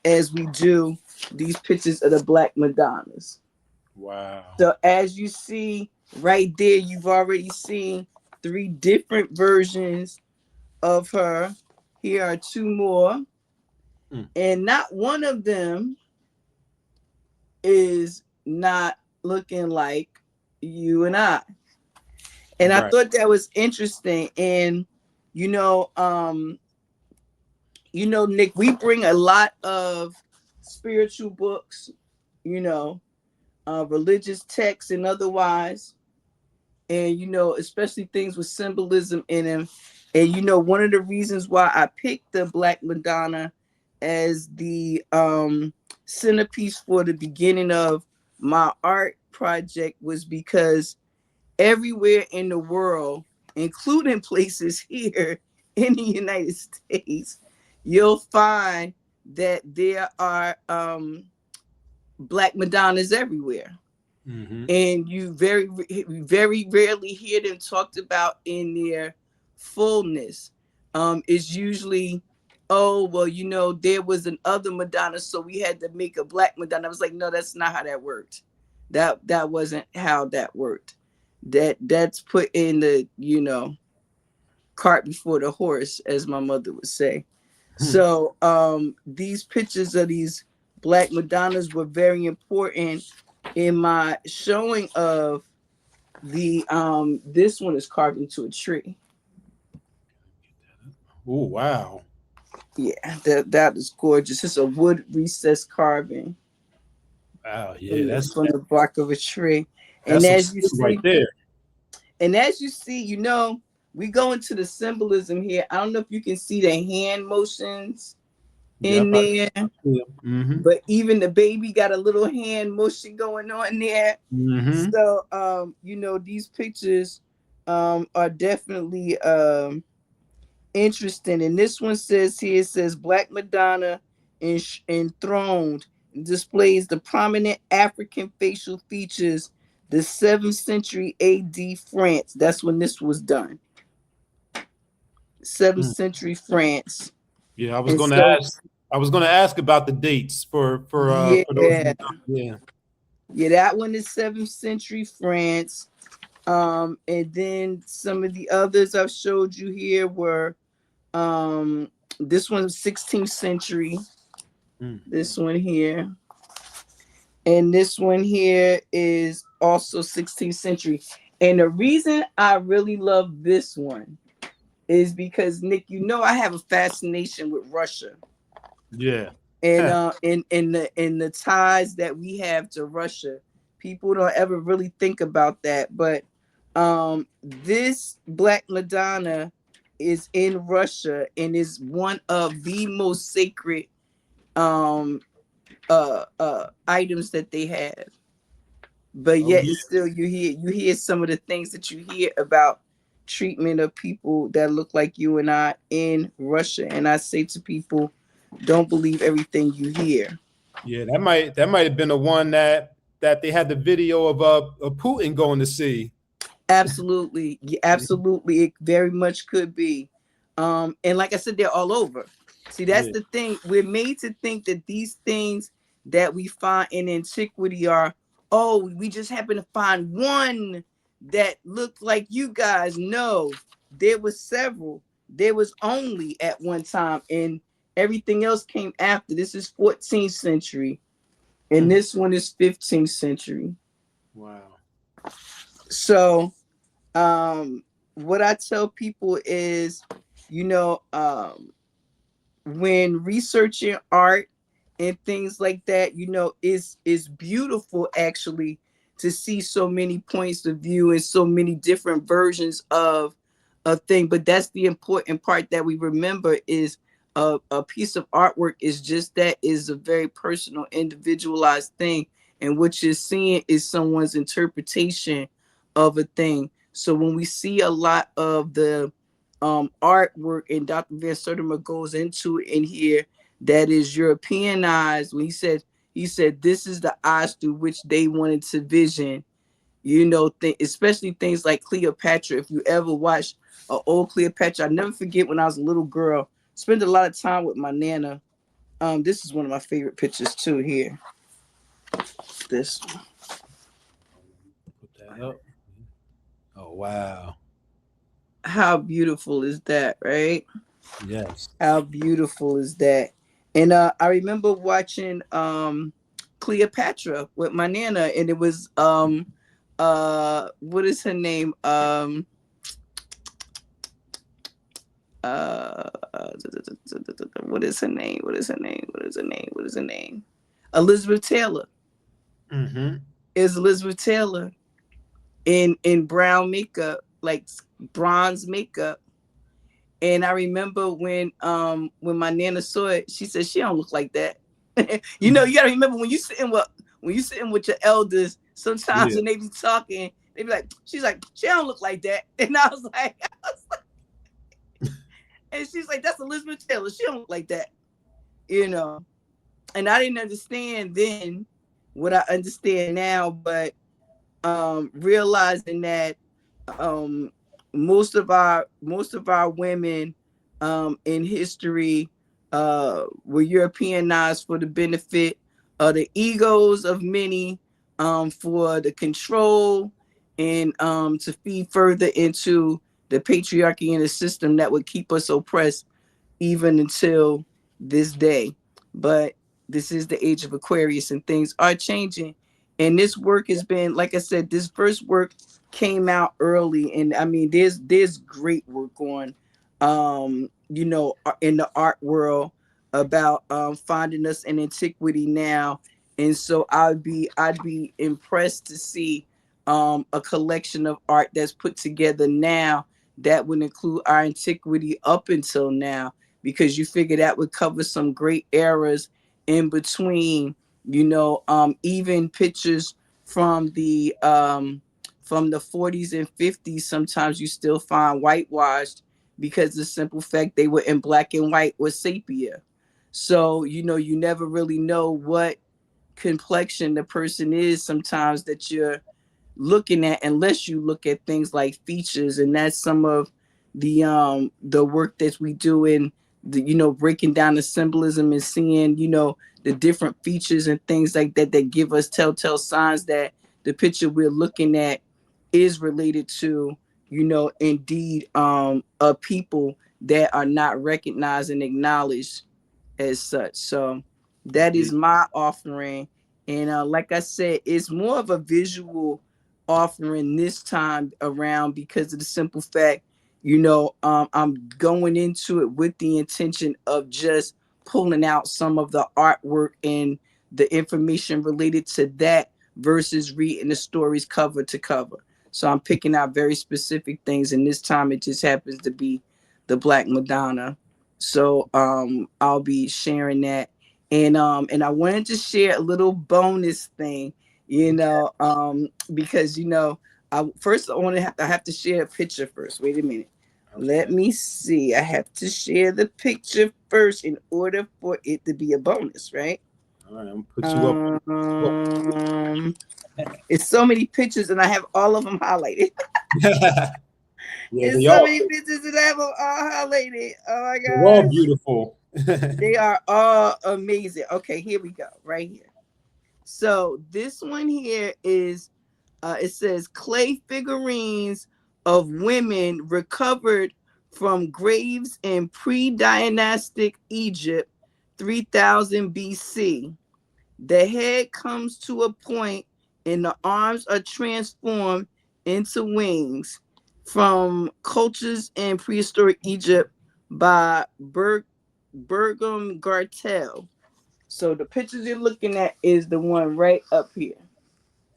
Speaker 1: as we do these pictures of the Black Madonnas.
Speaker 2: Wow.
Speaker 1: So as you see right there, you've already seen three different versions of her. Here are two more. And not one of them is not looking like you and I. And I thought that was interesting. And Nick, we bring a lot of spiritual books, religious texts and otherwise, and especially things with symbolism in them. And one of the reasons why I picked the Black Madonna as the centerpiece for the beginning of my art project was because everywhere in the world, including places here in the United States, you'll find that there are Black Madonnas everywhere. Mm-hmm. And you very rarely hear them talked about in their fullness. It's usually, oh, well, there was an other Madonna, so we had to make a Black Madonna. I was like, no, that's not how that worked. That wasn't how that worked. That's put in the, cart before the horse, as my mother would say. So these pictures of these Black Madonnas were very important in my showing of the this one is carved into a tree.
Speaker 2: Oh wow.
Speaker 1: Yeah, that is gorgeous. It's a wood recessed carving.
Speaker 2: Wow, yeah, that's
Speaker 1: from the bark of a tree.
Speaker 2: And as you see right there.
Speaker 1: And as you see, we go into the symbolism here. I don't know if you can see the hand motions in there. Mm-hmm. But even the baby got a little hand motion going on there. Mm-hmm. So these pictures are definitely interesting. And this one says here, it says Black Madonna enthroned displays the prominent African facial features, the 7th century AD France. That's when this was done. 7th century France.
Speaker 2: Yeah, I was going to ask about the dates for those.
Speaker 1: Yeah, that one is 7th century France. And then some of the others I've showed you here were um this one's 16th century,
Speaker 2: Mm.
Speaker 1: this one here, and this one here is also 16th century. And the reason I really love this one is because, Nick, you know I have a fascination with Russia,
Speaker 2: Yeah.
Speaker 1: and in the ties that we have to Russia. People don't ever really think about that, but this Black Madonna is in Russia and is one of the most sacred um items that they have. But
Speaker 2: Oh
Speaker 1: yet
Speaker 2: yeah.
Speaker 1: and still you hear some of the things that you hear about treatment of people that look like you and I in Russia. And I say to people, don't believe everything you hear.
Speaker 2: Yeah, that might have been the one that they had the video of Putin going to see.
Speaker 1: Absolutely. Yeah, absolutely. It very much could be. And like I said, they're all over. See, that's
Speaker 2: Yeah.
Speaker 1: the thing. We're made to think that these things that we find in antiquity are, oh, we just happen to find one that looked like you guys. No, there was several. There was only at one time, and everything else came after. This is 14th century, and
Speaker 2: Hmm.
Speaker 1: this one is 15th century.
Speaker 2: Wow.
Speaker 1: So what I tell people is, you know, when researching art and things like that, is beautiful actually to see so many points of view and so many different versions of a thing. But that's the important part that we remember is a piece of artwork is just that, is a very personal, individualized thing, and what you're seeing is someone's interpretation of a thing. So when we see a lot of the artwork, and Dr. Van Sertima goes into in here, that is Europeanized. When he said this is the eyes through which they wanted to vision, especially things like Cleopatra. If you ever watch an old Cleopatra, I never forget when I was a little girl, spent a lot of time with my nana. This is one of my favorite pictures too. Here, this one.
Speaker 2: Put that up. Oh wow.
Speaker 1: How beautiful is that, right?
Speaker 2: Yes.
Speaker 1: How beautiful is that? And I remember watching Cleopatra with my nana, and it was what is her name? Uh what is her name? What is her name? What is her name? What is her name? Elizabeth Taylor.
Speaker 2: Mm-hmm.
Speaker 1: Is Elizabeth Taylor in brown makeup, like bronze makeup. And I remember when my nana saw it, she said she don't look like that. You gotta remember when you sitting with your elders, sometimes
Speaker 2: Yeah.
Speaker 1: when they be talking, they be like, she's like, she don't look like that. And I was like, and she's like, that's Elizabeth Taylor. She don't look like that, you know. And I didn't understand then what I understand now, but realizing that um, most of our women in history were Europeanized for the benefit of the egos of many, for the control, and to feed further into the patriarchy and the system that would keep us oppressed even until this day. But this is the age of Aquarius and things are changing. And this work has been, like I said, this first work came out early. And I mean, there's great work on in the art world about finding us in antiquity now. And so I'd be impressed to see a collection of art that's put together now that would include our antiquity up until now, because you figure that would cover some great eras in between. Even pictures from the 40s and 50s, sometimes you still find whitewashed because the simple fact they were in black and white or sepia. So you never really know what complexion the person is sometimes that you're looking at, unless you look at things like features. And that's some of the work that we do in the breaking down the symbolism and seeing the different features and things like that that give us telltale signs that the picture we're looking at is related to, indeed, a people that are not recognized and acknowledged as such. So that is
Speaker 2: Indeed.
Speaker 1: my offering. And like I said, it's more of a visual offering this time around because of the simple fact, I'm going into it with the intention of just pulling out some of the artwork and the information related to that versus reading the stories cover to cover. So I'm picking out very specific things, and this time it just happens to be the Black Madonna. So I'll be sharing that. And I wanted to share a little bonus thing, because I have to share a picture first. Wait a minute. Let
Speaker 2: Okay.
Speaker 1: me see. I have to share the picture first in order for it to be a bonus, right?
Speaker 2: All right. I'm gonna put you up.
Speaker 1: Um, it's so many pictures, and I have all of them highlighted.
Speaker 2: Yeah,
Speaker 1: It's so many pictures, and I have them all highlighted. Oh my
Speaker 2: they're all
Speaker 1: gosh,
Speaker 2: beautiful.
Speaker 1: they are all amazing. Okay, here we go, right here. So this one here is, it says clay figurines of women recovered from graves in pre-dynastic Egypt, 3000 BC. The head comes to a point and the arms are transformed into wings from cultures in prehistoric Egypt by Bergam Gartel. So the pictures you're looking at is the one right up here.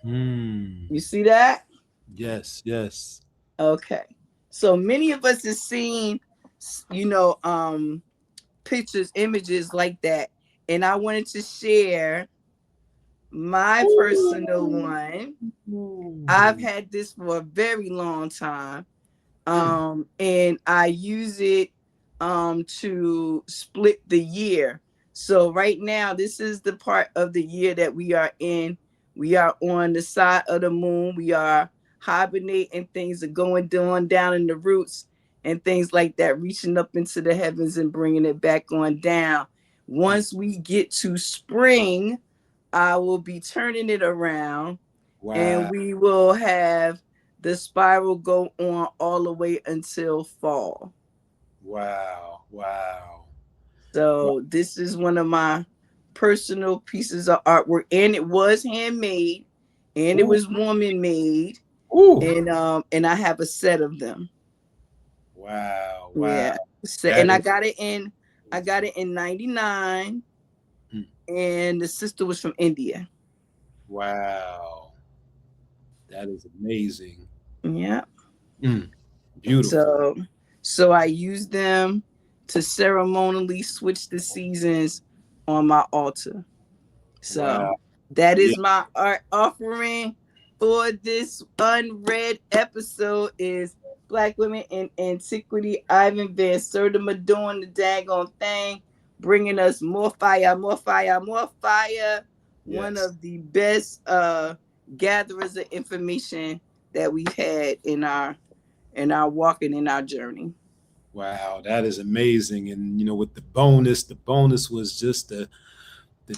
Speaker 2: Hmm.
Speaker 1: You see that?
Speaker 2: Yes, yes.
Speaker 1: Okay. So many of us have seen, you know, pictures, images like that. And I wanted to share my personal
Speaker 2: Ooh.
Speaker 1: one. I've had this for a very long time.
Speaker 2: Mm.
Speaker 1: And I use it to split the year. So right now, this is the part of the year that we are in. We are on the side of the moon. We are hibernating. Things are going down in the roots and things like that, reaching up into the heavens and bringing it back on down. Once we get to spring, I will be turning it around, and
Speaker 2: Wow.
Speaker 1: we will have the spiral go on all the way until fall.
Speaker 2: Wow. Wow. Wow.
Speaker 1: So this is one of my personal pieces of artwork, and it was handmade, and it
Speaker 2: Ooh.
Speaker 1: was woman made,
Speaker 2: Ooh.
Speaker 1: and I have a set of them.
Speaker 2: Wow. Wow.
Speaker 1: Yeah. So,
Speaker 2: That
Speaker 1: and
Speaker 2: is
Speaker 1: I got
Speaker 2: amazing.
Speaker 1: it in 99,
Speaker 2: Mm.
Speaker 1: and the sister was from India.
Speaker 2: Wow. That is amazing.
Speaker 1: Yeah.
Speaker 2: Mm. Beautiful.
Speaker 1: So I use them to ceremonially switch the seasons on my altar. So
Speaker 2: Wow.
Speaker 1: that
Speaker 2: Yeah.
Speaker 1: is my art offering for this unread episode is Black Women in Antiquity. Ivan Van Sertima doing the daggone thing, bringing us more fire, more fire, more fire. One
Speaker 2: Yes.
Speaker 1: of the best gatherers of information that we've had in our walking in our journey.
Speaker 2: Wow. That is amazing. And with the bonus was just the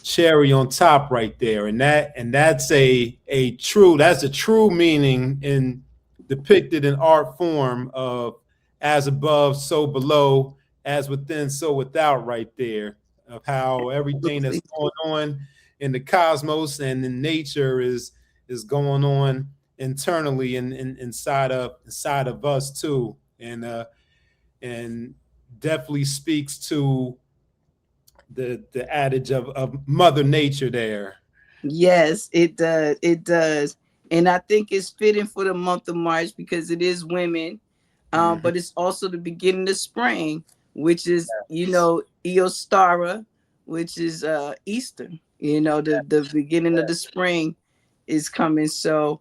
Speaker 2: cherry on top right there, and that's a true meaning in depicted in art form of as above so below, as within so without, right there, of how everything that's
Speaker 1: Absolutely.
Speaker 2: going on in the cosmos and in nature is going on internally and inside of us too, and definitely speaks to the adage of Mother Nature there.
Speaker 1: Yes, it does. It does. And I think it's fitting for the month of March because it is women,
Speaker 2: Hmm.
Speaker 1: but it's also the beginning of spring, which is,
Speaker 2: Yes.
Speaker 1: Eostara, which is Easter. The beginning of the spring is coming. So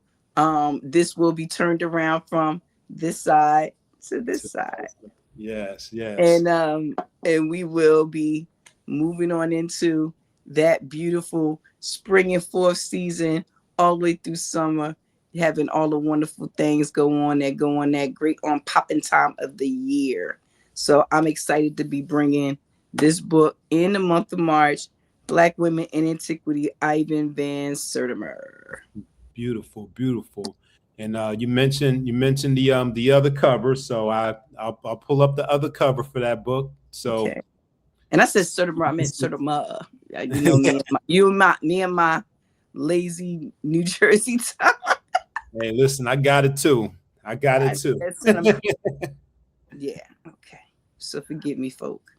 Speaker 1: this will be turned around from this side to this side.
Speaker 2: Yes, yes.
Speaker 1: And we will be moving on into that beautiful spring and fourth season all the way through summer, having all the wonderful things go on that great on popping time of the year. So I'm excited to be bringing this book in the month of March, Black Women in Antiquity, Ivan Van Sertimer.
Speaker 2: Beautiful, beautiful. And you mentioned the other cover, so I'll pull up the other cover for that book. So
Speaker 1: Okay. And I said sort of, I meant sort of you know me, me and my lazy New Jersey time.
Speaker 2: hey, listen, I got it too. I got it too.
Speaker 1: Yeah. Okay. So forgive me, folk.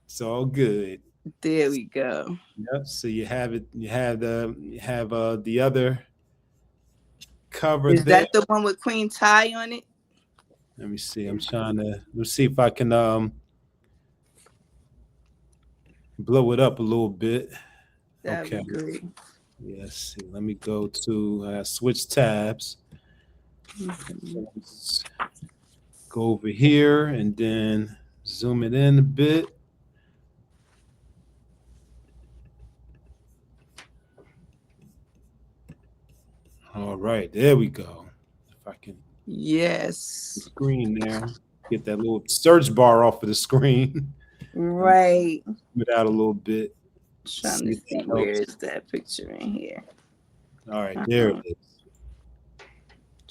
Speaker 2: It's all good.
Speaker 1: There we go.
Speaker 2: Yep. So you have it. You have the other cover
Speaker 1: Is
Speaker 2: there.
Speaker 1: that the one with Queen Tie on it?
Speaker 2: Let me see. I'm trying to let's see if I can blow it up a little bit.
Speaker 1: That'd
Speaker 2: Okay.
Speaker 1: be great.
Speaker 2: Yes. See. Let me go to switch tabs. Let's go over here and then zoom it in a bit. All right, there we go. If I can,
Speaker 1: Yes.
Speaker 2: the screen there, get that little search bar off of the screen.
Speaker 1: Right.
Speaker 2: Zoom it out a little bit.
Speaker 1: Trying to see where is that picture in here.
Speaker 2: All right, there it is.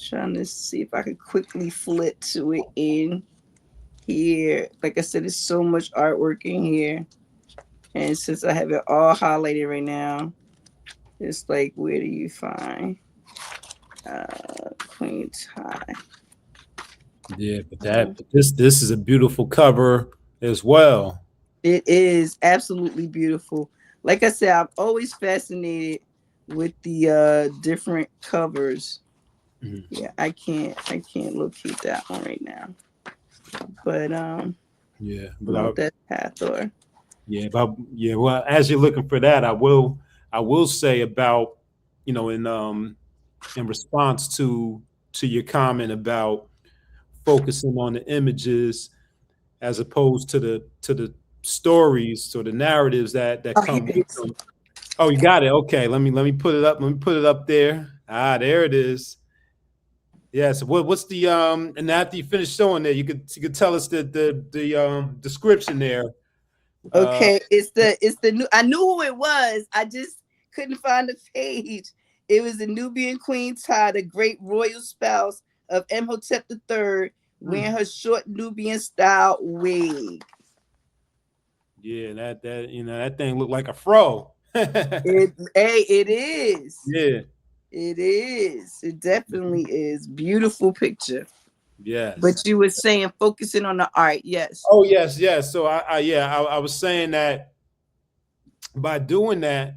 Speaker 1: Trying to see if I could quickly flip to it in here. Like I said, there's so much artwork in here. And since I have it all highlighted right now, it's like, where do you find Queen Tie?
Speaker 2: Yeah, but this is a beautiful cover as well.
Speaker 1: It is absolutely beautiful. Like I said, I'm always fascinated with the different covers.
Speaker 2: Mhm.
Speaker 1: Yeah, I can't locate that one right now. But
Speaker 2: Yeah,
Speaker 1: not that Hathor.
Speaker 2: yeah. Well, as you're looking for that, I will say about in response to your comment about focusing on the images as opposed to the stories or the narratives that
Speaker 1: Oh, here
Speaker 2: come
Speaker 1: it
Speaker 2: with
Speaker 1: is.
Speaker 2: them. Oh, you got it. Okay, let me put it up. Let me put it up there. Ah, there it is. Yeah. So what's the and after you finish showing there, you could tell us the description there. Uh,
Speaker 1: Okay, it's the new. I knew who it was. I just couldn't find the page. It was the Nubian Queen Tie, the great royal spouse of Imhotep III, wearing her short Nubian style wig.
Speaker 2: yeah, that that thing looked like a fro.
Speaker 1: It is.
Speaker 2: Yeah.
Speaker 1: It is. It definitely is. Beautiful picture. But
Speaker 2: Yes.
Speaker 1: you were saying focusing on the art, yes.
Speaker 2: Oh yes, yes. So I was saying that by doing that,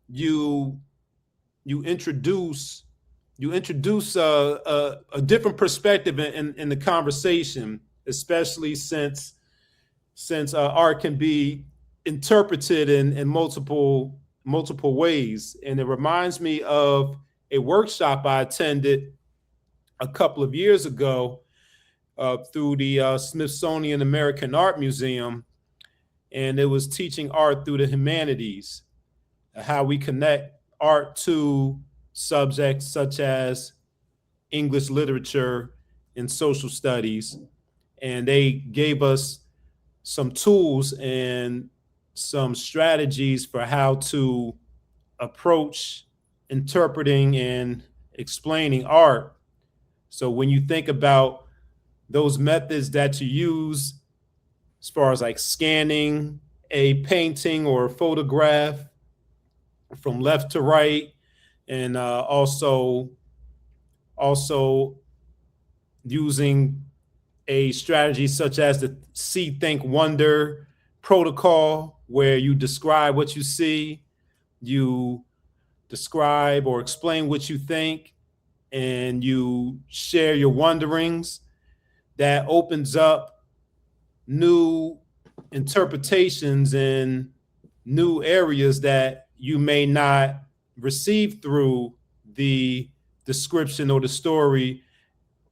Speaker 2: you you introduce a different perspective in the conversation, especially since art can be interpreted in multiple ways. And it reminds me of a workshop I attended a couple of years ago through the Smithsonian American Art Museum, and it was teaching art through the humanities, how we connect art to subjects such as English literature and social studies. And they gave us some tools and some strategies for how to approach interpreting and explaining art. So when you think about those methods that you use, as far as like scanning a painting or a photograph from left to right, and also using a strategy such as the see, think, wonder protocol, where you describe what you see, you describe or explain what you think, and you share your wonderings. That opens up new interpretations in new areas that you may not receive through the description or the story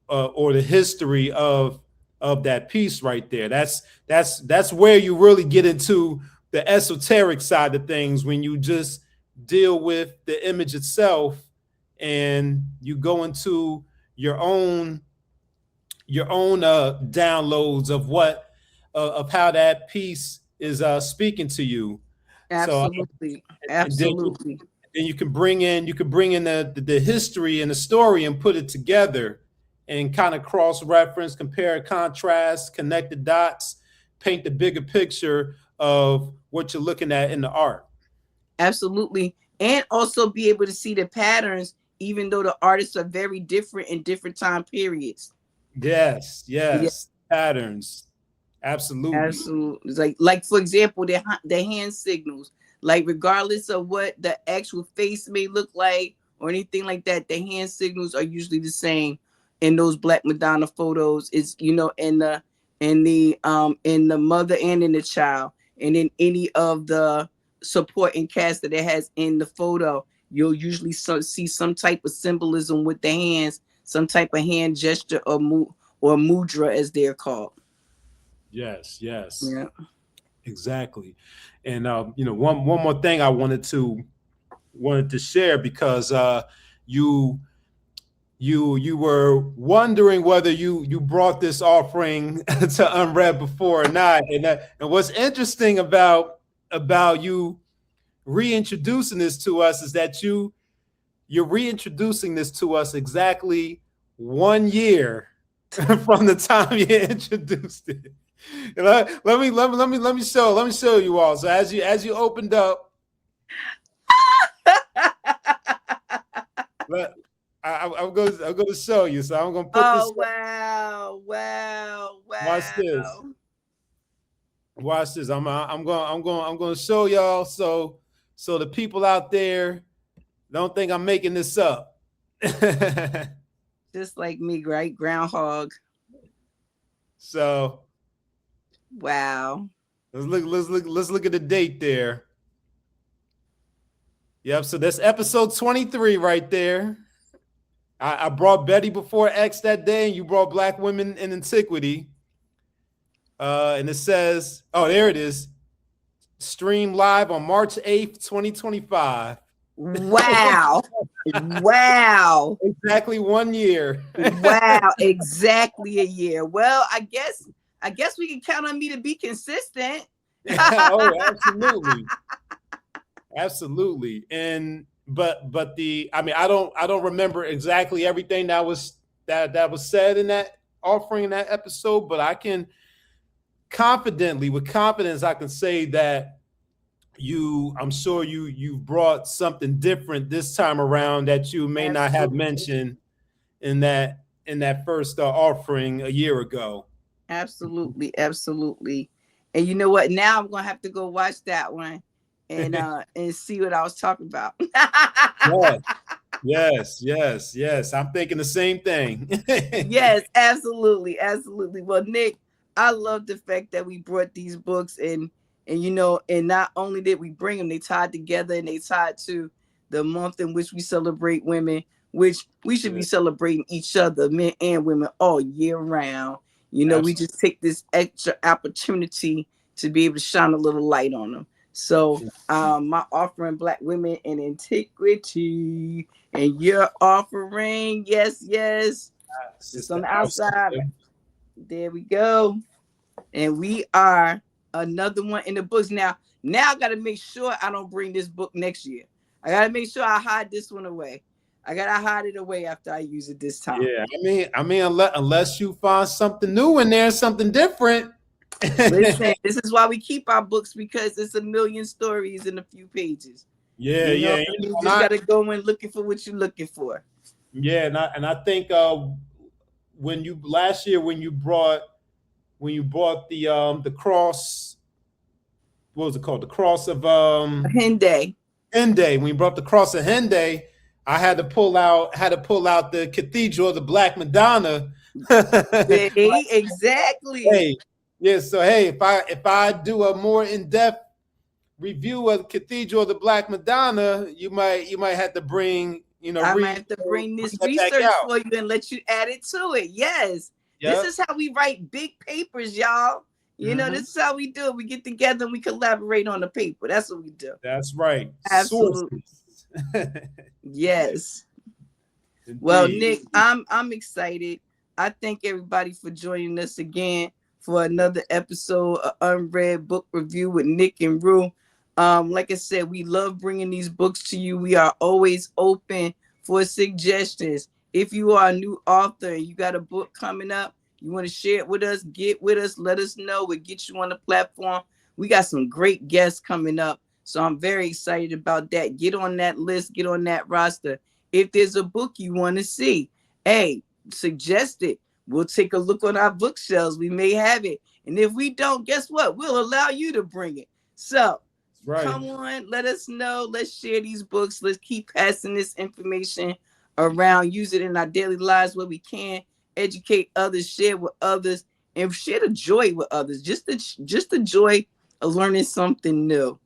Speaker 2: or the history of that piece right there. That's where you really get into the esoteric side of things, when you just deal with the image itself and you go into your own downloads of what of how that piece is speaking to you. So
Speaker 1: Absolutely.
Speaker 2: and then
Speaker 1: Absolutely.
Speaker 2: and you can bring in the history and the story and put it together and kind of cross-reference, compare, contrast, connect the dots, paint the bigger picture of what you're looking at in the art.
Speaker 1: Absolutely. And also be able to see the patterns, even though the artists are very different in different time periods.
Speaker 2: Yes,
Speaker 1: Yeah,
Speaker 2: patterns. Absolutely.
Speaker 1: absolutely. Like for example, the hand signals. Like regardless of what the actual face may look like or anything like that, the hand signals are usually the same in those Black Madonna photos. It's in the mother and in the child, and in any of the supporting cast that it has in the photo, you'll usually see some type of symbolism with the hands, some type of hand gesture or mudra as they're called.
Speaker 2: Yes,
Speaker 1: Yeah.
Speaker 2: exactly. And one more thing I wanted to share, because you you were wondering whether you brought this offering to UnRead before or not. And what's interesting about you reintroducing this to us is that you're reintroducing this to us exactly 1 year from the time you introduced it. And let me show you all. So as you opened up, I'm going to show you. So I'm going to put this.
Speaker 1: Oh wow.
Speaker 2: Watch this. Watch this. I'm going to show y'all, so the people out there don't think I'm making this up.
Speaker 1: Just like me, right? Groundhog.
Speaker 2: So
Speaker 1: Wow.
Speaker 2: let's look at the date there. Yep, so that's episode 23 right there. I brought Betty Before X that day, and you brought Black Women in Antiquity. And it says, oh, there it is. Stream live on March 8th, 2025.
Speaker 1: Wow. Wow.
Speaker 2: Exactly 1 year.
Speaker 1: Wow. Exactly a year. Well, I guess we can count on me to be consistent.
Speaker 2: Oh, absolutely. Absolutely. And but I don't remember exactly everything that was said in that offering, in that episode, but I can with confidence I can say that I'm sure you brought something different this time around that you may not have mentioned in that first offering a year ago.
Speaker 1: Absolutely. And you know what? Now I'm gonna have to go watch that one and see what I was talking about.
Speaker 2: Yes. I'm thinking the same thing.
Speaker 1: Yes, absolutely. Well, Nick, I love the fact that we brought these books and and not only did we bring them, they tied together and they tied to the month in which we celebrate women, which we should be celebrating each other, men and women, all year round. We just take this extra opportunity to be able to shine a little light on them. So my offering, Black Women in Antiquity, and your offering, yes, it's on the outside. There we go. And we are another one in the books. Now I got to make sure I don't bring this book next year. I got to make sure I hide this one away. I got to hide it away after I use it this time.
Speaker 2: Yeah, I mean, unless you find something new in there, something different.
Speaker 1: Listen, this is why we keep our books, because it's a million stories in a few pages.
Speaker 2: Yeah.
Speaker 1: You just got to go in looking for what you're looking for.
Speaker 2: Yeah, and I think last year when you brought the cross, what was it called? The cross of
Speaker 1: Henday.
Speaker 2: When you brought the cross of Henday, I had to pull out the Cathedral of the Black Madonna.
Speaker 1: Exactly.
Speaker 2: Hey, yeah. So hey, if I do a more in-depth review of the Cathedral of the Black Madonna, you might have to bring
Speaker 1: I might have to bring this research for you and let you add it to it. Yes. Yep. This is how we write big papers, y'all. This is how we do it. We get together and we collaborate on the paper. That's what we do.
Speaker 2: That's right.
Speaker 1: Absolutely. Yes. Indeed. Well, Nick, I'm excited. I thank everybody for joining us again for another episode of UnRead Book Review with Nick and Roo. Like I said, we love bringing these books to you. We are always open for suggestions. If you are a new author and you got a book coming up, you want to share it with us, get with us, let us know. We'll get you on the platform. We got some great guests coming up. So I'm very excited about that. Get on that list, get on that roster. If there's a book you want to see, hey, suggest it. We'll take a look on our bookshelves. We may have it. And if we don't, guess what? We'll allow you to bring it. So come on, let us know. Let's share these books. Let's keep passing this information around. Use it in our daily lives where we can. Educate others, share with others, and share the joy with others. Just the joy of learning something new,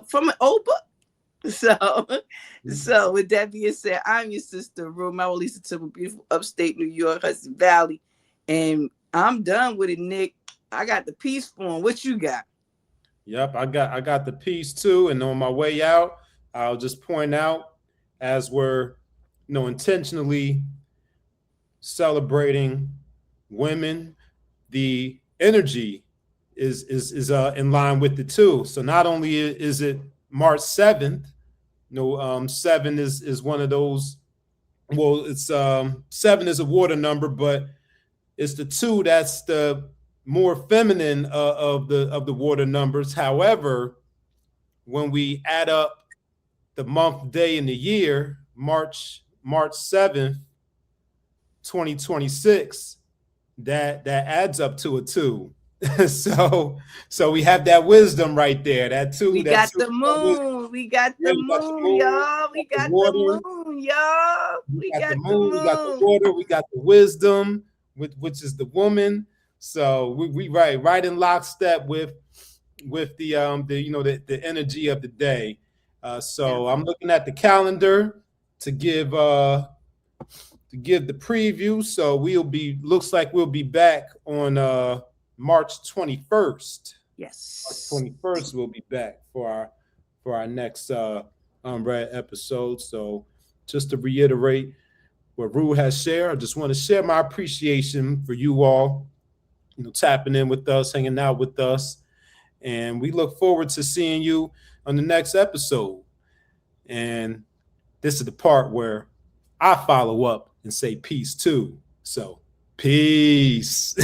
Speaker 1: from an old book. So with that being said, I'm your sister, MaWu Lisa Temple, beautiful upstate New York, Hudson Valley. And I'm done with it, Nick. I got the peace form. What you got?
Speaker 2: Yep, I got the piece too. And on my way out, I'll just point out, as we're intentionally celebrating women, the energy is in line with it too. So not only is it March 7th, 7 is one of those. Well, it's 7 is a water number, but it's the 2 that's the more feminine of the water numbers. However, when we add up the month, day, and the year, March 7th, 2026, that adds up to a 2. so we have that wisdom right there. That 2.
Speaker 1: We got the moon. We got the moon, y'all. We got the moon, y'all. We got the moon.
Speaker 2: We got the water. We got the wisdom, which is the woman. So we right in lockstep with the energy of the day. So I'm looking at the calendar to give the preview. So looks like we'll be back on March 21st.
Speaker 1: Yes.
Speaker 2: March 21st we'll be back for our next UnRead episode. So just to reiterate what Roo has shared, I just want to share my appreciation for you all, tapping in with us, hanging out with us. And we look forward to seeing you on the next episode. And this is the part where I follow up and say peace too. So peace.